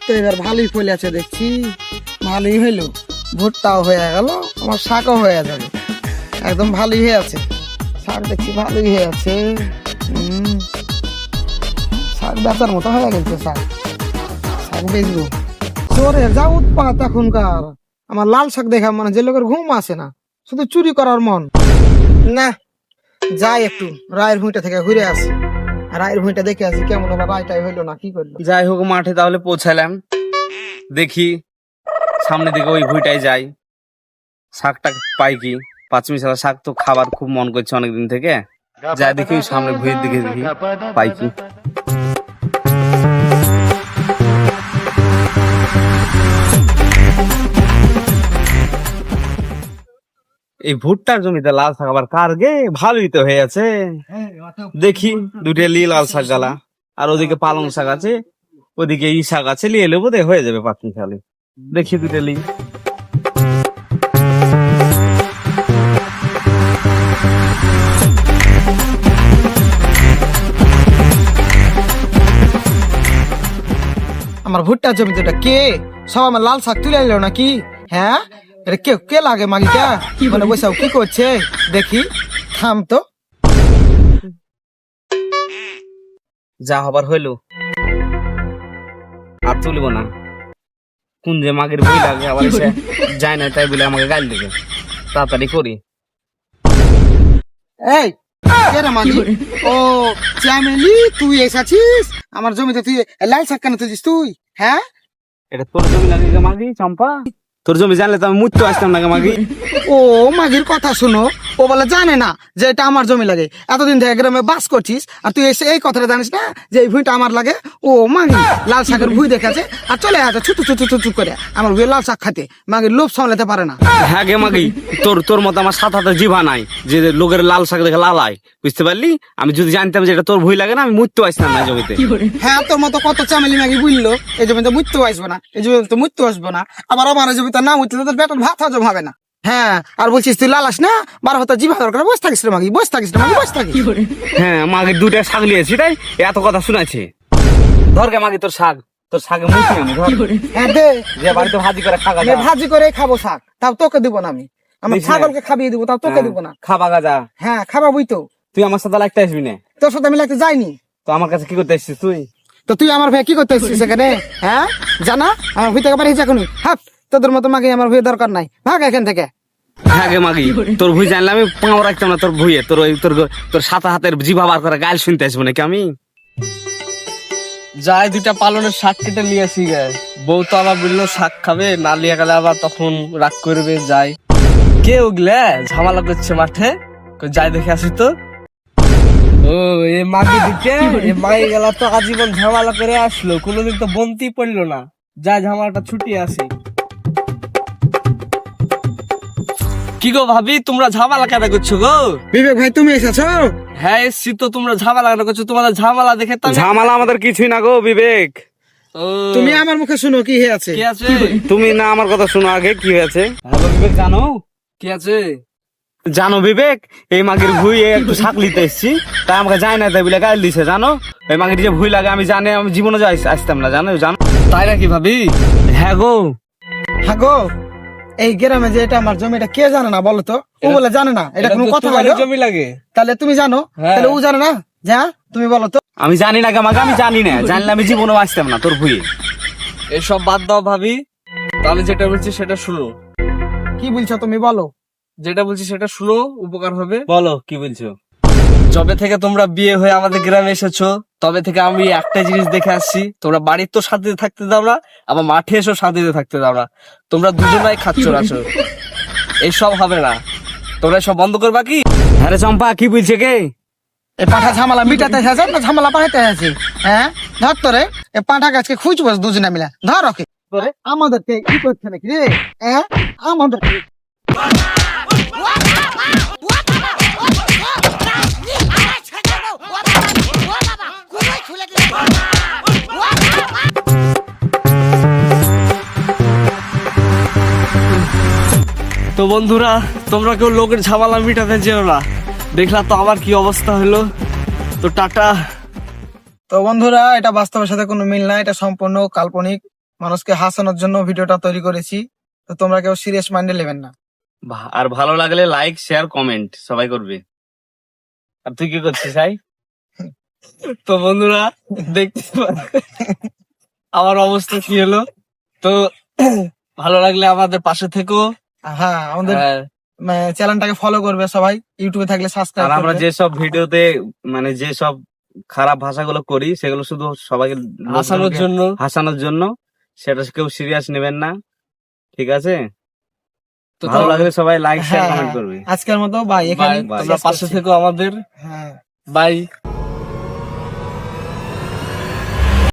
তো এবার ভালোই ফলে আছে দেখছি, ভালোই হইলো। ভুট্টাও হয়ে গেল, আমার শাকও হয়ে যাবে, একদম ভালোই হয়ে আছে। শাক দেখছি ভালোই হয়ে আছে। শাক বেচার মতো হয়ে গেছে, শাক শাক বেচবো। চোরের যা উৎপাত এখনকার, আমার লাল শাক দেখা মানে যে লোকের ঘুম আসে না, শুধু চুরি করার মন। না, যাই একটু রায়ের ভুঁইটা থেকে ঘুরে আসি, রায়ের ভুঁইটা দেখে আসি কেমন আবার রায়টাই হইলো না কি করলো। যাই হোক, মাঠে তাহলে পৌঁছালাম, দেখি সামনের দিকে ওই ভুঁইটাই যাই, শাকটা পাই কি। পাঁচমিশালা শাক তো খাবার খুব মন করছে অনেকদিন থেকে। যাই দেখি সামনে ভুঁইয়ের দিকে দেখি পাই কি। এই ভুট্টার জমিতে লাল শাক আবার কার গে, ভালোই তো হয়ে আছে। দেখি দুটো লি লাল শাক গালা, আর ওদিকে পালং শাক আছে, ওদিকে ই শাক আছে, লিয়ে নেবো, হয়ে যাবে পাঁচমিশালি। দেখি দুটো লি। আমার ভুট্টার জমিতে এটা কে সব আমার লাল শাক তুলে এলো নাকি? হ্যাঁ, এটা কে কে লাগে মাগিটা? মানে বসে কি করছে দেখি, থাম তো। যা হবার হইলো, আর তুলব না। কোন যে মাগের বই লাগে, আবার এসে যায় না তাই বলে আমাকে গাল দেবে। তাড়াতাড়ি করি। এই কে রে মাগি? ও চ্যামেলি, তুই এসেছিস আমার জমিতে? তুই লাল শাক কেন তুলছিস তুই? হ্যাঁ, এটা তোর জমি লাগে গে মাগি চম্পা? তোর জমি জানলে তো আমি মুততে আসতাম না গে মাগি। ও মাগির কথা শুনো, ও বলে জানে না যে এটা আমার জমি লাগে। এতদিন থেকে গ্রামে বাস করছিস আর তুই এসে এই কথাটা জানিস না যে এই ভুঁইটা আমার লাগে? ও মাগি লাল শাকের ভুঁই দেখেছে আর চলে আসে ছুটু ছুটু ছুটু করে আমার ভুঁয়ে লাল শাক খাতে। মাগির লোভ সামলাতে পারে না। হ্যাঁ গে মাগি, তোর মতো আমার সাত হাতে জিভা নাই যে লোকের লাল শাক দেখে লালাই, বুঝতে পারলি? আমি যদি জানতাম যে এটা তোর ভুঁই লাগে না, আমি মুততে আসতাম না জমিতে। হ্যাঁ, তোর মতো কত চ্যামেলি মাগি বুঝলো এই জমিতে মুততেও আসবে না, এই জমিতে মুততেও আসবে না। আবার আমার এই জমিতে না মুতলে তোর পেটের ভাত হজম হবে না। হ্যাঁ, আর বলছিস তুই লালাস না, 12 হতে জিভা দরকার, বসে থাকিস রে মাগি, বসে থাকিস রে মাগি, বসে থাকিস। হ্যাঁ, মাগির দুটা শাক লিয়েছি তাই এত কথা শুনাছে। ধর গে মাগি তোর শাক, তোর শাকে মুখি আমি ধর। হ্যাঁ দে, যে বাড়িতে ভাজি করে খাগা আমি ভাজি করে খাবো শাক, তাও তোকে দিব না। আমি আমার দিস না। ছাগলকে খাবিয়ে দিব, তাও তোকে দিব না। খাবা গাজা। হ্যাঁ খাবা বুঝ তো, তুই আমার সাথে লাগতে আসবি না? তোর সাথে আমি লাগতে যাইনি তো আমার কাছে কি করতে আসছিস তুই? তো তুই আমার ভাই কি করতে এসেছিস এখানে? হ্যাঁ জানা আমার ভুই থেকে পারিস এখনই। হাপ, তোদের মতো মাগে আমার ভুই দরকার নাই, ভাগ এখান থেকে। হ্যাঁ গে মাগি, তোর ভুই জানলে আমি পাও রাখতাম না তোর ভুইয়ে। তোর ওই তোর সাত হাতের জিভা বার করে গাল শুনতে আসবো নাকি আমি? যাই দুইটা পালনের শাক কেটে নিয়ে আসি গে। বউ তো আবার বললো শাক খাবে, না লিয়ে গেলে আবার তখন রাগ করবে। যাই, কে ওগুলা ঝামেলা করছে মাঠে? যাই দেখে আসি তো। ও এ মাগি দিকে মাগি গেলা তো আজীবন ঝামেলা করে আসলো, কোনোদিন তো বন্তি পড়লো না। যাই ঝামেলাটা ছুটিয়ে আসি। কি গো ভাবি, তোমরা ঝামেলা কেন করছো গো? বিবেক ভাই তুমি এসেছো? হ্যাঁ এসছি তো, তোমরা ঝামেলা কেন করছো? তোমাদের ঝামেলা দেখে তো ঝামেলা আমাদের কিছুই না গো বিবেক। ও তুমি আমার মুখে শুনো কি হয়েছে। কি আছে? তুমি না আমার কথা শোনো আগে কি হয়েছে। হ্যালো বিবেক, জানো কি আছে? জানো বিবেক, এই মাগির ভুই একটু শাক লিতে এসছি, তাই আমাকে যায় না তাই বলে গাল দিছে। জানো এই মাগির যে ভুই লাগে আমি জানি, আমি জীবনে আসতাম না। জানো জানো তাই নাকি ভাবি? হ্যাঁ গো। হ্যাঁ গো, এই গ্রামে যে এটা আমার জমি, এটা কে জানে না বলো তো? ও বলে জানে না, এটা কোনো কথা হলো? জমি লাগে তাহলে তুমি জানো, হ্যাঁ। তাহলে ও জানে না? যা তুমি বলো তো। আমি জানি না আমাকে, আমি জানি না, জানলে আমি জীবনেও আসতাম না তোর ভুইয়ে। এসব বাদ দাও ভাবি, তাহলে যেটা বলছি সেটা শুনো। কি বলছো তুমি বলো। যেটা বলছি সেটা শুনো, উপকার হবে। বলো কি বলছো। যবে থেকে তোমরা বিয়ে হয়ে আমাদের গ্রামে এসেছো, তবে থেকে আমি একটা জিনিস দেখে আসছি, তোমরা বাড়ির তো শান্তিতে থাকতে দাও না, আবার মাঠে এসো শান্তিতে থাকতে দাও না। তোমরা দুজনাই খাচ্ছ আছো, এইসব হবে না। তোমরা সব বন্ধ করবা কি? হ্যাঁ রে চম্পা, কি বলছে কে? এই পাঠা ঝামেলা মিটাতে এসেছে না ঝামেলা পাঠাতে এসেছে? হ্যাঁ ধর তোরে, এই পাঠা গাছকে খুঁজবো দুজনে মিলে, ধর ওকে। তোরে আমাদেরকে কি করছে নাকি রে? হ্যাঁ আমাদেরকে তো বন্ধুরা, তোমরা কেউ লোকের ঝামেলা মিটাতে যেও না। দেখলা তো আমার কি অবস্থা হলো। তো টাটা। তো বন্ধুরা, এটা বাস্তবের সাথে কোনো মিল নাই, এটা সম্পূর্ণ কাল্পনিক। মানুষকে হাসানোর জন্য ভিডিওটা তৈরি করেছি, তো তোমরা কেউ সিরিয়াস মাইন্ডে নেবেন না। আর ভালো লাগলে লাইক শেয়ার কমেন্ট সবাই করবে। আর তুই কি করছিস ভাই? তো বন্ধুরা দেখতে পাবে আমার অবস্থা কি হলো। তো ভালো লাগলে আমাদের পাশে থেকো। হ্যাঁ, আমাদের হ্যাঁ, চ্যানেলটাকে ফলো করবে সবাই, ইউটিউবে থাকলে সাবস্ক্রাইব আর আমরা করবে। যেসব ভিডিওতে মানে যেসব খারাপ ভাষাগুলো করি সেগুলো শুধু সবাইকে হাসানোর লোকজনকে জন্য। হাসানোর জন্য, সেটা কেউ সিরিয়াস নেবেন না, ঠিক আছে? তো ভালো লাগলে সবাই লাইক শেয়ার হ্যাঁ, কমেন্ট করবে। আজকের মতো বাই, এখানে তোমরা পাশে থেকো আমাদের। হ্যাঁ। বাই।